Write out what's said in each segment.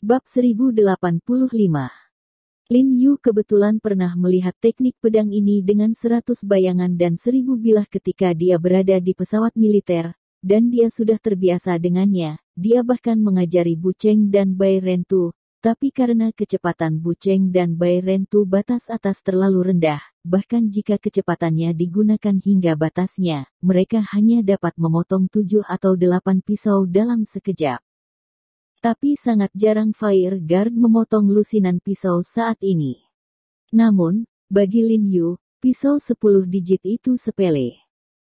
Bab 1085. Lin Yu kebetulan pernah melihat teknik pedang ini dengan 100 bayangan dan 1000 bilah ketika dia berada di pesawat militer, dan dia sudah terbiasa dengannya. Dia bahkan mengajari Bu Cheng dan Bai Rentu, tapi karena kecepatan Bu Cheng dan Bai Rentu batas atas terlalu rendah, bahkan jika kecepatannya digunakan hingga batasnya, mereka hanya dapat memotong 7 atau 8 pisau dalam sekejap. Tapi sangat jarang Fire Guard memotong lusinan pisau saat ini. Namun, bagi Lin Yu, pisau 10 digit itu sepele.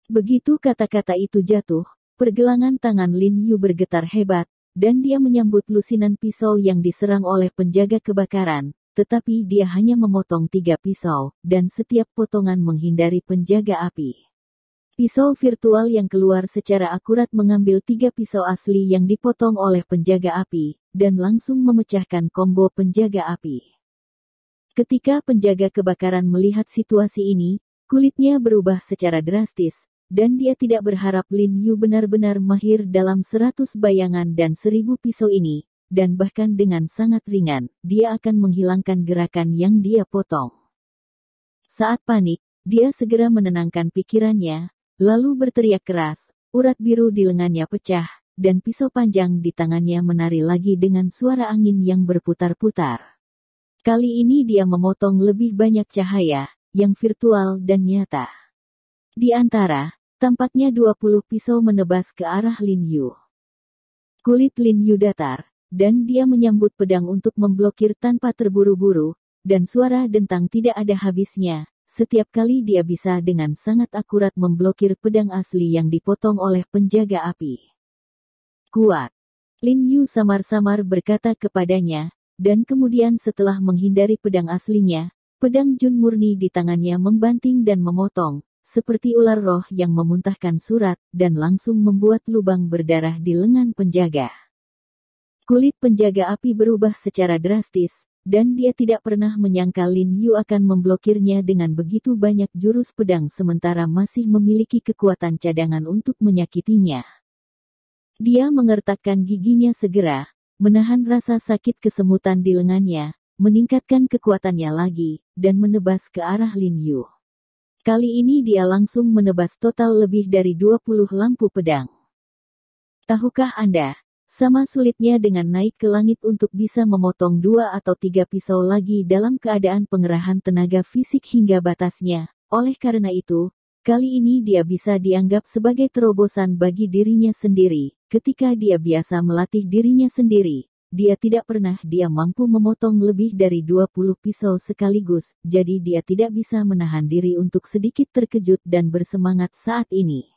Begitu kata-kata itu jatuh, pergelangan tangan Lin Yu bergetar hebat, dan dia menyambut lusinan pisau yang diserang oleh penjaga kebakaran, tetapi dia hanya memotong 3 pisau, dan setiap potongan menghindari penjaga api. Pisau virtual yang keluar secara akurat mengambil 3 pisau asli yang dipotong oleh penjaga api, dan langsung memecahkan combo penjaga api. Ketika penjaga kebakaran melihat situasi ini, kulitnya berubah secara drastis, dan dia tidak berharap Lin Yu benar-benar mahir dalam 100 bayangan dan 1000 pisau ini, dan bahkan dengan sangat ringan, dia akan menghilangkan gerakan yang dia potong. Saat panik, dia segera menenangkan pikirannya, lalu berteriak keras, urat biru di lengannya pecah, dan pisau panjang di tangannya menari lagi dengan suara angin yang berputar-putar. Kali ini dia memotong lebih banyak cahaya, yang virtual dan nyata. Di antara, tampaknya 20 pisau menebas ke arah Lin Yu. Kulit Lin Yu datar, dan dia menyambut pedang untuk memblokir tanpa terburu-buru, dan suara dentang tidak ada habisnya. Setiap kali dia bisa dengan sangat akurat memblokir pedang asli yang dipotong oleh penjaga api. Kuat. Lin Yu samar-samar berkata kepadanya, dan kemudian setelah menghindari pedang aslinya, pedang Jun murni di tangannya membanting dan memotong, seperti ular roh yang memuntahkan surat, dan langsung membuat lubang berdarah di lengan penjaga. Kulit penjaga api berubah secara drastis, dan dia tidak pernah menyangka Lin Yu akan memblokirnya dengan begitu banyak jurus pedang sementara masih memiliki kekuatan cadangan untuk menyakitinya. Dia mengertakkan giginya segera, menahan rasa sakit kesemutan di lengannya, meningkatkan kekuatannya lagi, dan menebas ke arah Lin Yu. Kali ini dia langsung menebas total lebih dari 20 lampu pedang. Tahukah Anda? Sama sulitnya dengan naik ke langit untuk bisa memotong 2 atau 3 pisau lagi dalam keadaan pengerahan tenaga fisik hingga batasnya. Oleh karena itu, kali ini dia bisa dianggap sebagai terobosan bagi dirinya sendiri. Ketika dia biasa melatih dirinya sendiri, dia tidak pernah dia mampu memotong lebih dari 20 pisau sekaligus, jadi dia tidak bisa menahan diri untuk sedikit terkejut dan bersemangat saat ini.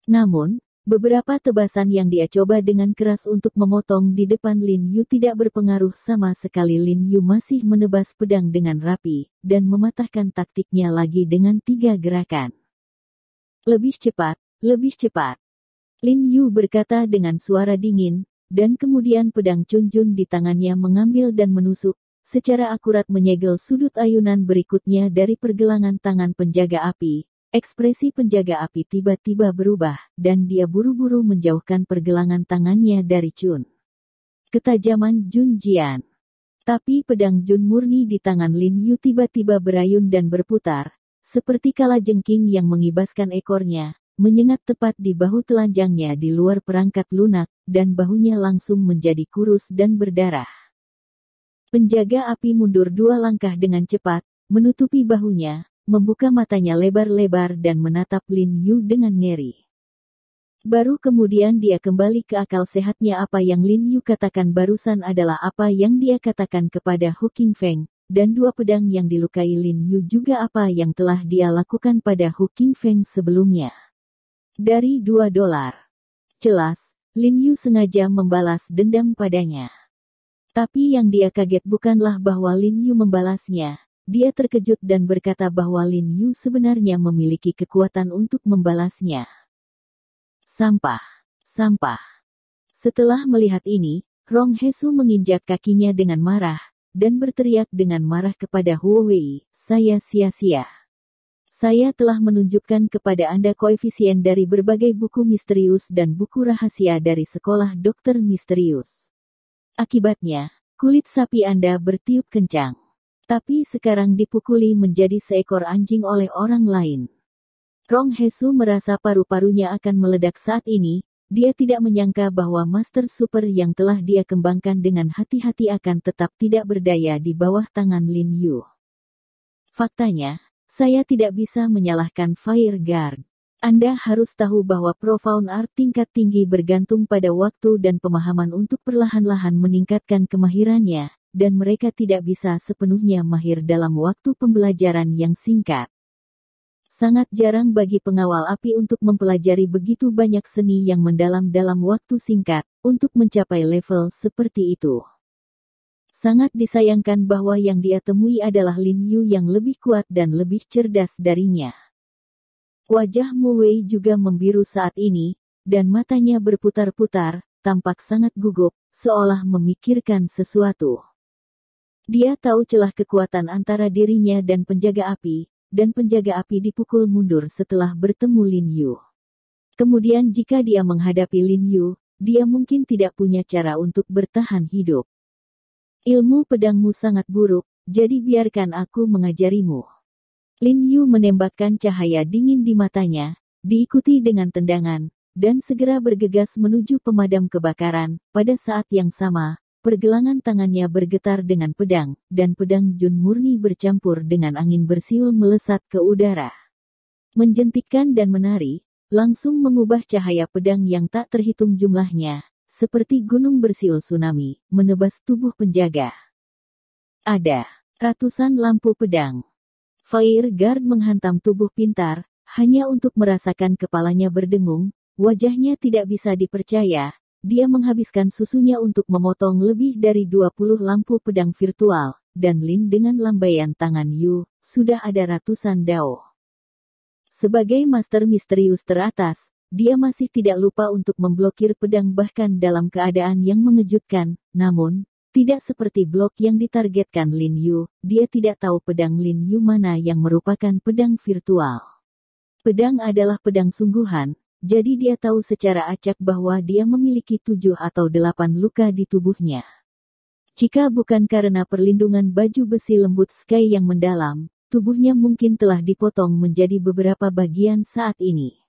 Namun, beberapa tebasan yang dia coba dengan keras untuk memotong di depan Lin Yu tidak berpengaruh sama sekali. Lin Yu masih menebas pedang dengan rapi, dan mematahkan taktiknya lagi dengan 3 gerakan. Lebih cepat, lebih cepat. Lin Yu berkata dengan suara dingin, dan kemudian pedang Chun Jun di tangannya mengambil dan menusuk, secara akurat menyegel sudut ayunan berikutnya dari pergelangan tangan penjaga api. Ekspresi penjaga api tiba-tiba berubah, dan dia buru-buru menjauhkan pergelangan tangannya dari Chun. Ketajaman Jun Jian. Tapi pedang Jun murni di tangan Lin Yu tiba-tiba berayun dan berputar, seperti kalajengking yang mengibaskan ekornya, menyengat tepat di bahu telanjangnya di luar perangkat lunak, dan bahunya langsung menjadi kurus dan berdarah. Penjaga api mundur 2 langkah dengan cepat, menutupi bahunya, membuka matanya lebar-lebar dan menatap Lin Yu dengan ngeri. Baru kemudian dia kembali ke akal sehatnya. Apa yang Lin Yu katakan barusan adalah apa yang dia katakan kepada Hu Qingfeng, dan 2 pedang yang dilukai Lin Yu juga apa yang telah dia lakukan pada Hu Qingfeng sebelumnya. Dari $2. Jelas, Lin Yu sengaja membalas dendam padanya. Tapi yang dia kaget bukanlah bahwa Lin Yu membalasnya. Dia terkejut dan berkata bahwa Lin Yu sebenarnya memiliki kekuatan untuk membalasnya. Sampah. Sampah. Setelah melihat ini, Rong Hesu menginjak kakinya dengan marah, dan berteriak dengan marah kepada Huo Wei, "Saya sia-sia. Saya telah menunjukkan kepada Anda koefisien dari berbagai buku misterius dan buku rahasia dari sekolah dokter misterius. Akibatnya, kulit sapi Anda bertiup kencang. Tapi sekarang dipukuli menjadi seekor anjing oleh orang lain. Rong Hesu merasa paru-parunya akan meledak saat ini. Dia tidak menyangka bahwa Master Super yang telah dia kembangkan dengan hati-hati akan tetap tidak berdaya di bawah tangan Lin Yu. Faktanya, saya tidak bisa menyalahkan Fire Guard. Anda harus tahu bahwa Profound Art tingkat tinggi bergantung pada waktu dan pemahaman untuk perlahan-lahan meningkatkan kemahirannya, dan mereka tidak bisa sepenuhnya mahir dalam waktu pembelajaran yang singkat. Sangat jarang bagi pengawal api untuk mempelajari begitu banyak seni yang mendalam dalam waktu singkat, untuk mencapai level seperti itu. Sangat disayangkan bahwa yang dia temui adalah Lin Yu yang lebih kuat dan lebih cerdas darinya. Wajah Mu Wei juga membiru saat ini, dan matanya berputar-putar, tampak sangat gugup, seolah memikirkan sesuatu. Dia tahu celah kekuatan antara dirinya dan penjaga api, dan penjaga api dipukul mundur setelah bertemu Lin Yu. Kemudian jika dia menghadapi Lin Yu, dia mungkin tidak punya cara untuk bertahan hidup. Ilmu pedangmu sangat buruk, jadi biarkan aku mengajarimu. Lin Yu menembakkan cahaya dingin di matanya, diikuti dengan tendangan, dan segera bergegas menuju pemadam kebakaran. Pada saat yang sama, pergelangan tangannya bergetar dengan pedang, dan pedang Jun murni bercampur dengan angin bersiul melesat ke udara. Menjentikkan dan menari, langsung mengubah cahaya pedang yang tak terhitung jumlahnya, seperti gunung bersiul tsunami, menebas tubuh penjaga. Ada ratusan lampu pedang. Fire Guard menghantam tubuh pintar, hanya untuk merasakan kepalanya berdengung, wajahnya tidak bisa dipercaya. Dia menghabiskan susunya untuk memotong lebih dari 20 lampu pedang virtual, dan Lin dengan lambaian tangan Yu, sudah ada ratusan dao. Sebagai master misterius teratas, dia masih tidak lupa untuk memblokir pedang bahkan dalam keadaan yang mengejutkan, namun, tidak seperti blok yang ditargetkan Lin Yu, dia tidak tahu pedang Lin Yu mana yang merupakan pedang virtual. Pedang adalah pedang sungguhan. Jadi dia tahu secara acak bahwa dia memiliki 7 atau 8 luka di tubuhnya. Jika bukan karena perlindungan baju besi lembut Sky yang mendalam, tubuhnya mungkin telah dipotong menjadi beberapa bagian saat ini.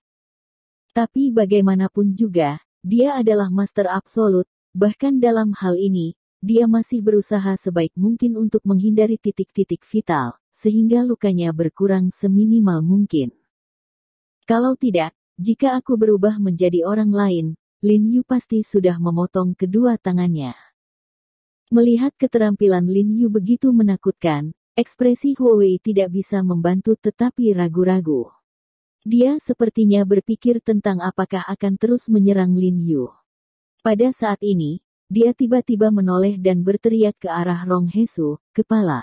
Tapi bagaimanapun juga, dia adalah master absolut, bahkan dalam hal ini, dia masih berusaha sebaik mungkin untuk menghindari titik-titik vital, sehingga lukanya berkurang seminimal mungkin. Kalau tidak, jika aku berubah menjadi orang lain, Lin Yu pasti sudah memotong kedua tangannya. Melihat keterampilan Lin Yu begitu menakutkan, ekspresi Huawei tidak bisa membantu tetapi ragu-ragu. Dia sepertinya berpikir tentang apakah akan terus menyerang Lin Yu. Pada saat ini, dia tiba-tiba menoleh dan berteriak ke arah Rong Hesu, "Kepala!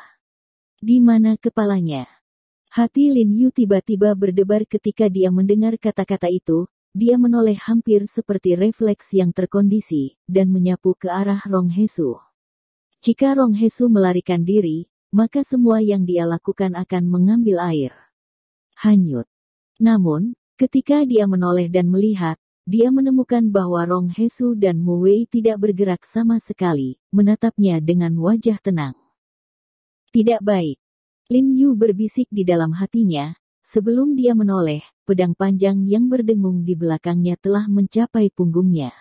Di mana kepalanya?" Hati Lin Yu tiba-tiba berdebar ketika dia mendengar kata-kata itu. Dia menoleh hampir seperti refleks yang terkondisi, dan menyapu ke arah Rong Hesu. Jika Rong Hesu melarikan diri, maka semua yang dia lakukan akan mengambil air. Hanyut. Namun, ketika dia menoleh dan melihat, dia menemukan bahwa Rong Hesu dan Mu Wei tidak bergerak sama sekali, menatapnya dengan wajah tenang. Tidak baik. Lin Yu berbisik di dalam hatinya, sebelum dia menoleh, pedang panjang yang berdengung di belakangnya telah mencapai punggungnya.